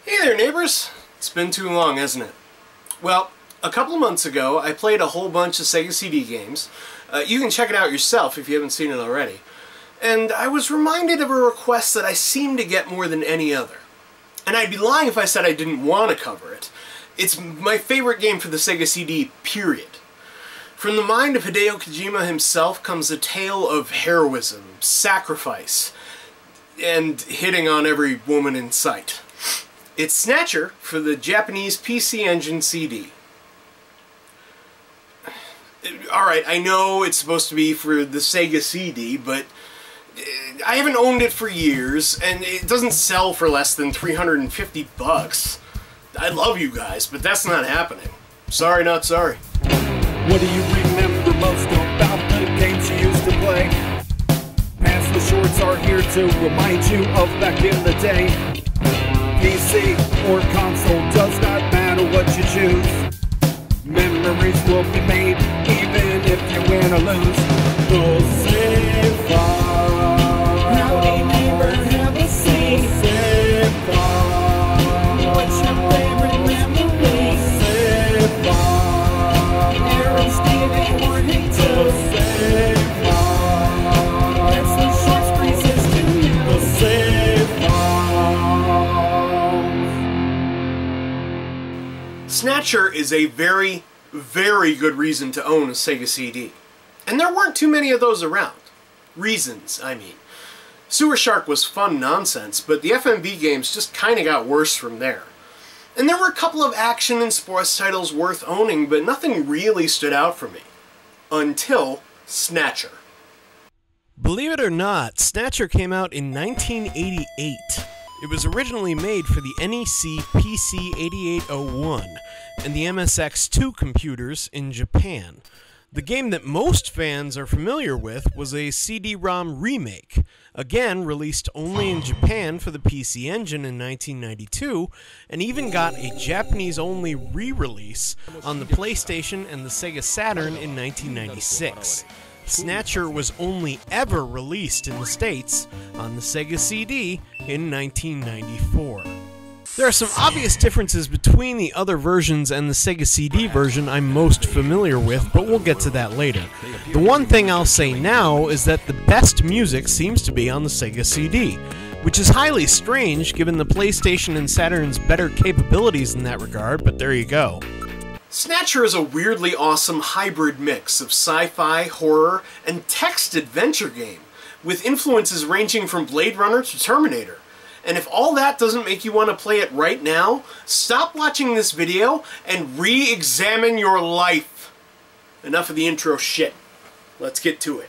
Hey there, neighbors! It's been too long, hasn't it? Well, a couple of months ago, I played a whole bunch of Sega CD games. You can check it out yourself if you haven't seen it already. And I was reminded of a request that I seem to get more than any other. And I'd be lying if I said I didn't want to cover it. It's my favorite game for the Sega CD, period. From the mind of Hideo Kojima himself comes a tale of heroism, sacrifice, and hitting on every woman in sight. It's Snatcher for the Japanese PC Engine CD. Alright, I know it's supposed to be for the Sega CD, but I haven't owned it for years, and it doesn't sell for less than $350. I love you guys, but that's not happening. Sorry, not sorry. What do you remember most about the games you used to play? Past the shorts are here to remind you of back in the day. PC or console, does not matter what you choose. Memories will be made even if you win or lose. The save file. Howdy neighbor, have a seat. Save file. What's your favorite memory? Save file. Aaron, Stevie, or Hector. Save file. That's the shorts presents to you. The save file. Snatcher is a very, very good reason to own a Sega CD. And there weren't too many of those around. Reasons, I mean. Sewer Shark was fun nonsense, but the FMV games just kinda got worse from there. And there were a couple of action and sports titles worth owning, but nothing really stood out for me. Until Snatcher. Believe it or not, Snatcher came out in 1988. It was originally made for the NEC PC-8801 and the MSX2 computers in Japan. The game that most fans are familiar with was a CD-ROM remake, again released only in Japan for the PC Engine in 1992, and even got a Japanese-only re-release on the PlayStation and the Sega Saturn in 1996. Snatcher was only ever released in the States on the Sega CD in 1994. There are some obvious differences between the other versions and the Sega CD version I'm most familiar with, but we'll get to that later. The one thing I'll say now is that the best music seems to be on the Sega CD, which is highly strange given the PlayStation and Saturn's better capabilities in that regard, but there you go. Snatcher is a weirdly awesome hybrid mix of sci-fi, horror, and text adventure game, with influences ranging from Blade Runner to Terminator. And if all that doesn't make you want to play it right now, stop watching this video and re-examine your life. Enough of the intro shit. Let's get to it.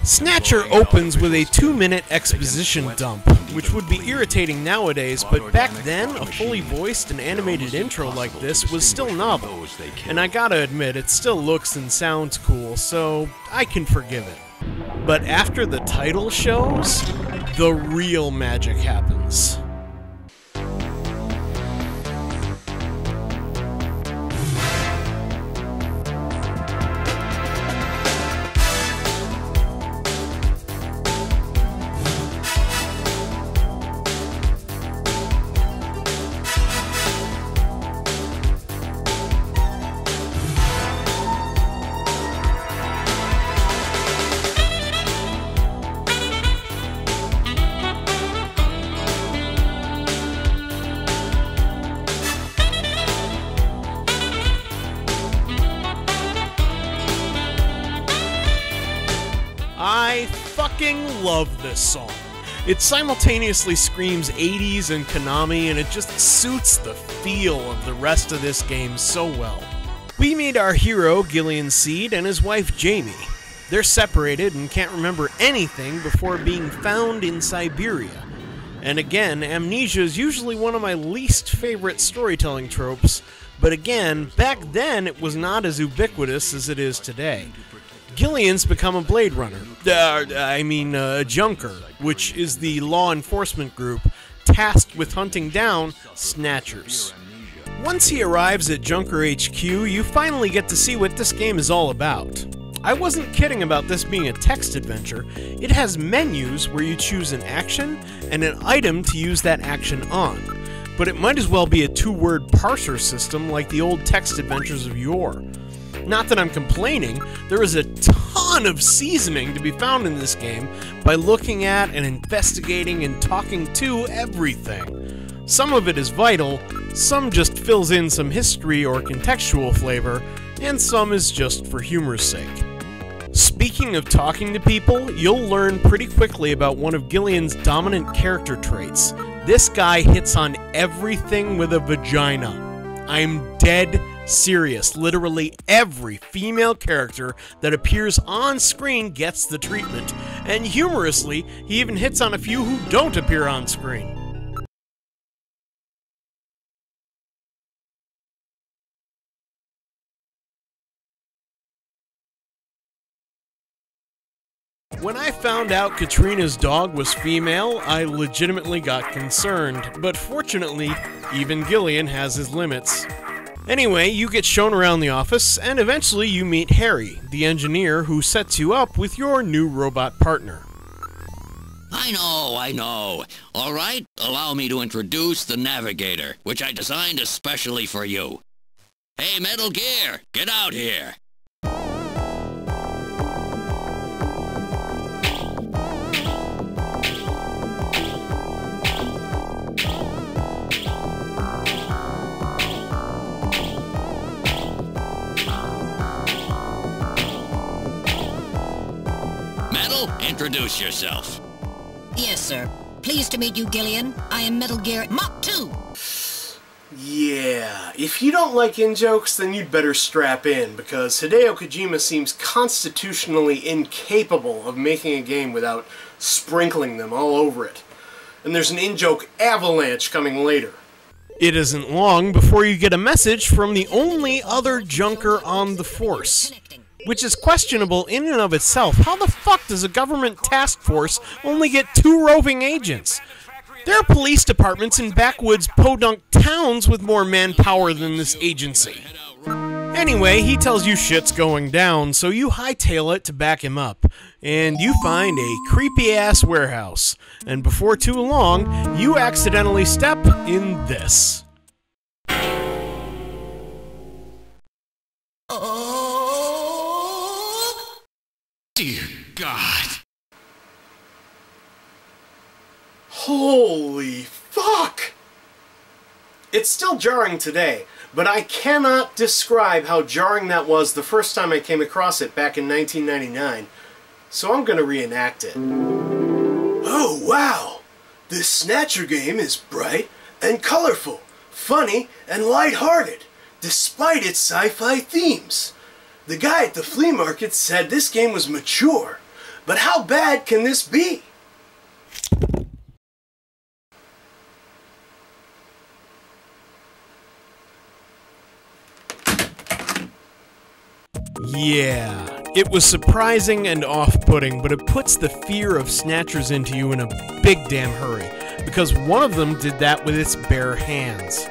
Snatcher opens with a 2-minute exposition dump, which would be irritating nowadays, but back then, a fully voiced and animated intro like this was still novel. And I gotta admit, it still looks and sounds cool, so I can forgive it. But after the title shows, the real magic happens. I fucking love this song. It simultaneously screams 80s and Konami, and it just suits the feel of the rest of this game so well. We meet our hero, Gillian Seed, and his wife, Jamie. They're separated and can't remember anything before being found in Siberia. And again, amnesia is usually one of my least favorite storytelling tropes, but again, back then it was not as ubiquitous as it is today. Gillian's become a Blade Runner, a Junker, which is the law enforcement group tasked with hunting down Snatchers. Once he arrives at Junker HQ, you finally get to see what this game is all about. I wasn't kidding about this being a text adventure. It has menus where you choose an action and an item to use that action on. but it might as well be a two-word parser system like the old text adventures of yore. Not that I'm complaining, there is a ton of seasoning to be found in this game by looking at and investigating and talking to everything. Some of it is vital, some just fills in some history or contextual flavor, and some is just for humor's sake. Speaking of talking to people, you'll learn pretty quickly about one of Gillian's dominant character traits. This guy hits on everything with a vagina. I'm dead serious. Literally every female character that appears on screen gets the treatment, and humorously, he even hits on a few who don't appear on screen. When I found out Katrina's dog was female, I legitimately got concerned, but fortunately, even Gillian has his limits. Anyway, you get shown around the office, and eventually you meet Harry, the engineer who sets you up with your new robot partner. I know. All right, allow me to introduce the Navigator, which I designed especially for you. Hey, Metal Gear, get out here. Introduce yourself. Yes, sir. Pleased to meet you, Gillian. I am Metal Gear Mach 2. Yeah, if you don't like in-jokes, then you'd better strap in, because Hideo Kojima seems constitutionally incapable of making a game without sprinkling them all over it. And there's an in-joke avalanche coming later. It isn't long before you get a message from the only other junker on the force, which is questionable in and of itself. How the fuck does a government task force only get 2 roving agents? There are police departments in backwoods podunk towns with more manpower than this agency. Anyway, he tells you shit's going down, so you hightail it to back him up. And you find a creepy-ass warehouse. And before too long, you accidentally step in this. Dear God. Holy fuck! It's still jarring today, but I cannot describe how jarring that was the first time I came across it back in 1999, so I'm gonna reenact it. Oh wow! This Snatcher game is bright and colorful, funny and lighthearted, despite its sci-fi themes. The guy at the flea market said this game was mature, but how bad can this be? Yeah, it was surprising and off-putting, but it puts the fear of Snatchers into you in a big damn hurry, because one of them did that with its bare hands.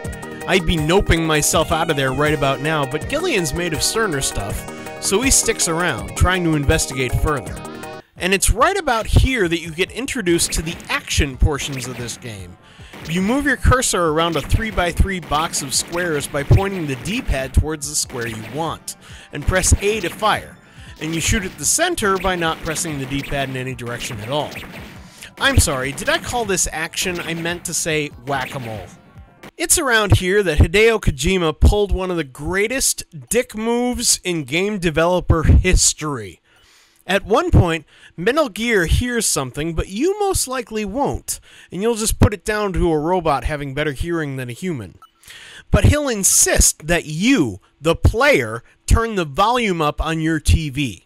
I'd be noping myself out of there right about now, but Gillian's made of sterner stuff, so he sticks around, trying to investigate further. And it's right about here that you get introduced to the action portions of this game. You move your cursor around a 3x3 box of squares by pointing the D-pad towards the square you want, and press A to fire, and you shoot at the center by not pressing the D-pad in any direction at all. I'm sorry, did I call this action? I meant to say whack-a-mole. It's around here that Hideo Kojima pulled one of the greatest dick moves in game developer history. At one point, Metal Gear hears something, but you most likely won't, and you'll just put it down to a robot having better hearing than a human. But he'll insist that you, the player, turn the volume up on your TV.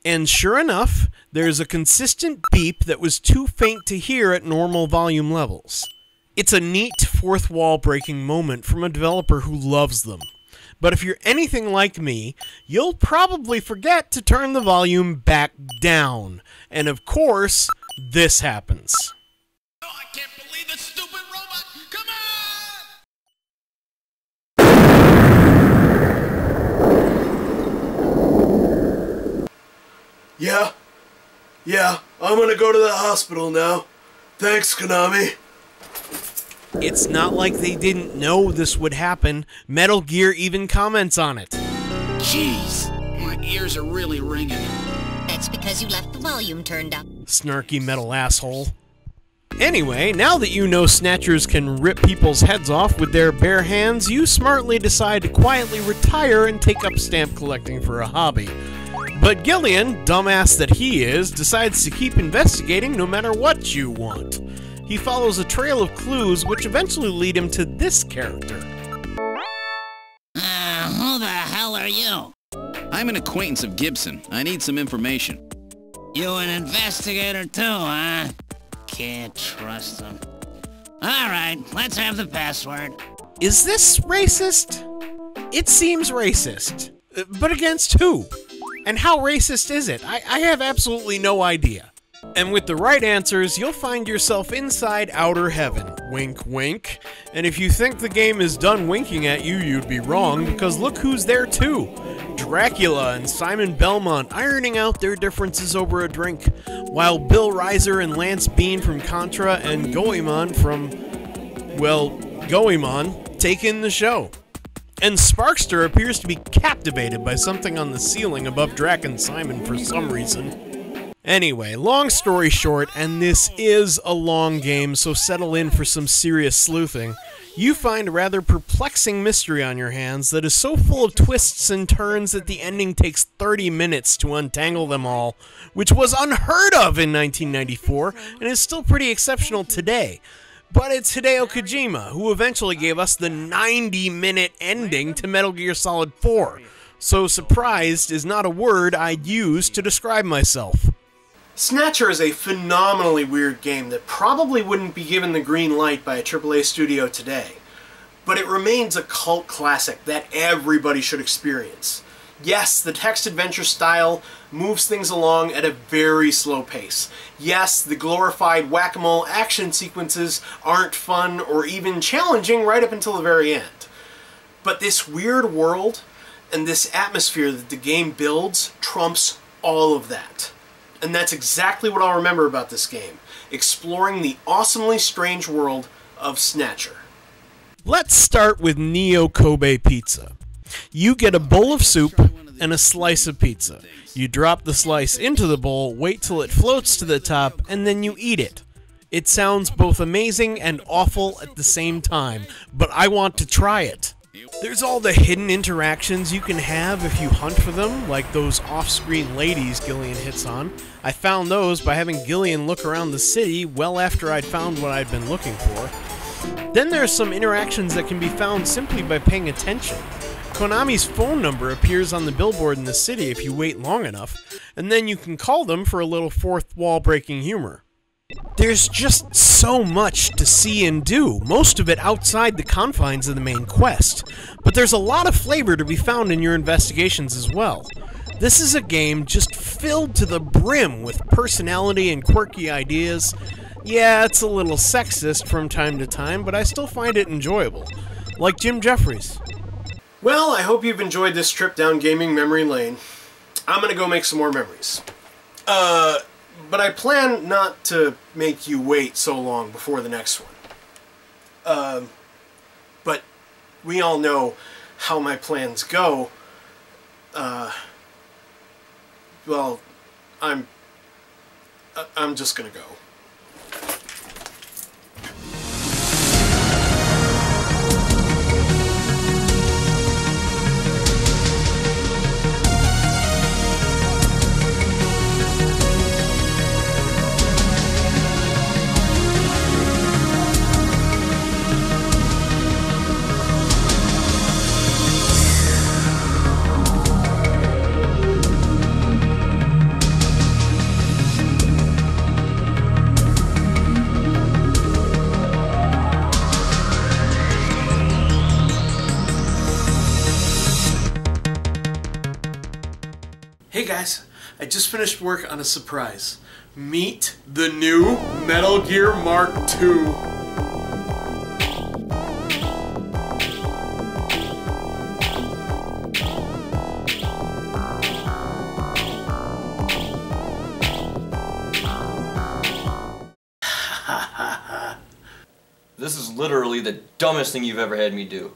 And sure enough, there's a consistent beep that was too faint to hear at normal volume levels. It's a neat fourth wall breaking moment from a developer who loves them. But if you're anything like me, you'll probably forget to turn the volume back down. And of course, this happens. Oh, I can't believe this stupid robot! Come on! Yeah. I'm gonna go to the hospital now. Thanks, Konami. It's not like they didn't know this would happen. Metal Gear even comments on it. Jeez, my ears are really ringing. That's because you left the volume turned up. Snarky metal asshole. Anyway, now that you know Snatchers can rip people's heads off with their bare hands, you smartly decide to quietly retire and take up stamp collecting for a hobby. But Gillian, dumbass that he is, decides to keep investigating no matter what you want. He follows a trail of clues which eventually lead him to this character. Who the hell are you? I'm an acquaintance of Gibson. I need some information. You an investigator too, huh? Can't trust him. Alright, let's have the password. Is this racist? It seems racist. But against who? And how racist is it? I have absolutely no idea. And with the right answers, you'll find yourself inside outer heaven. Wink, wink. And if you think the game is done winking at you, you'd be wrong, because look who's there too. Dracula and Simon Belmont ironing out their differences over a drink, while Bill Reiser and Lance Bean from Contra and Goemon from, well, Goemon take in the show. And Sparkster appears to be captivated by something on the ceiling above Drac and Simon for some reason. Anyway, long story short, and this is a long game, so settle in for some serious sleuthing, you find a rather perplexing mystery on your hands that is so full of twists and turns that the ending takes 30 minutes to untangle them all, which was unheard of in 1994, and is still pretty exceptional today. But it's Hideo Kojima, who eventually gave us the 90-minute ending to Metal Gear Solid 4, so surprised is not a word I'd use to describe myself. Snatcher is a phenomenally weird game that probably wouldn't be given the green light by a AAA studio today, but it remains a cult classic that everybody should experience. Yes, the text-adventure style moves things along at a very slow pace. Yes, the glorified whack-a-mole action sequences aren't fun or even challenging right up until the very end. But this weird world and this atmosphere that the game builds trumps all of that. And that's exactly what I'll remember about this game, exploring the awesomely strange world of Snatcher. Let's start with Neo Kobe Pizza. You get a bowl of soup and a slice of pizza. You drop the slice into the bowl, wait till it floats to the top, and then you eat it. It sounds both amazing and awful at the same time, but I want to try it. There's all the hidden interactions you can have if you hunt for them, like those off-screen ladies Gillian hits on. I found those by having Gillian look around the city well after I'd found what I'd been looking for. Then there's some interactions that can be found simply by paying attention. Konami's phone number appears on the billboard in the city if you wait long enough, and then you can call them for a little fourth-wall-breaking humor. There's just so much to see and do, most of it outside the confines of the main quest, but there's a lot of flavor to be found in your investigations as well. This is a game just filled to the brim with personality and quirky ideas. Yeah, it's a little sexist from time to time, but I still find it enjoyable. Like Jim Jeffries. Well, I hope you've enjoyed this trip down gaming memory lane. I'm gonna go make some more memories. But I plan not to make you wait so long before the next one. But we all know how my plans go. Well, I'm just gonna go. Hey guys, I just finished work on a surprise. Meet the new Metal Gear Mark II. This is literally the dumbest thing you've ever had me do.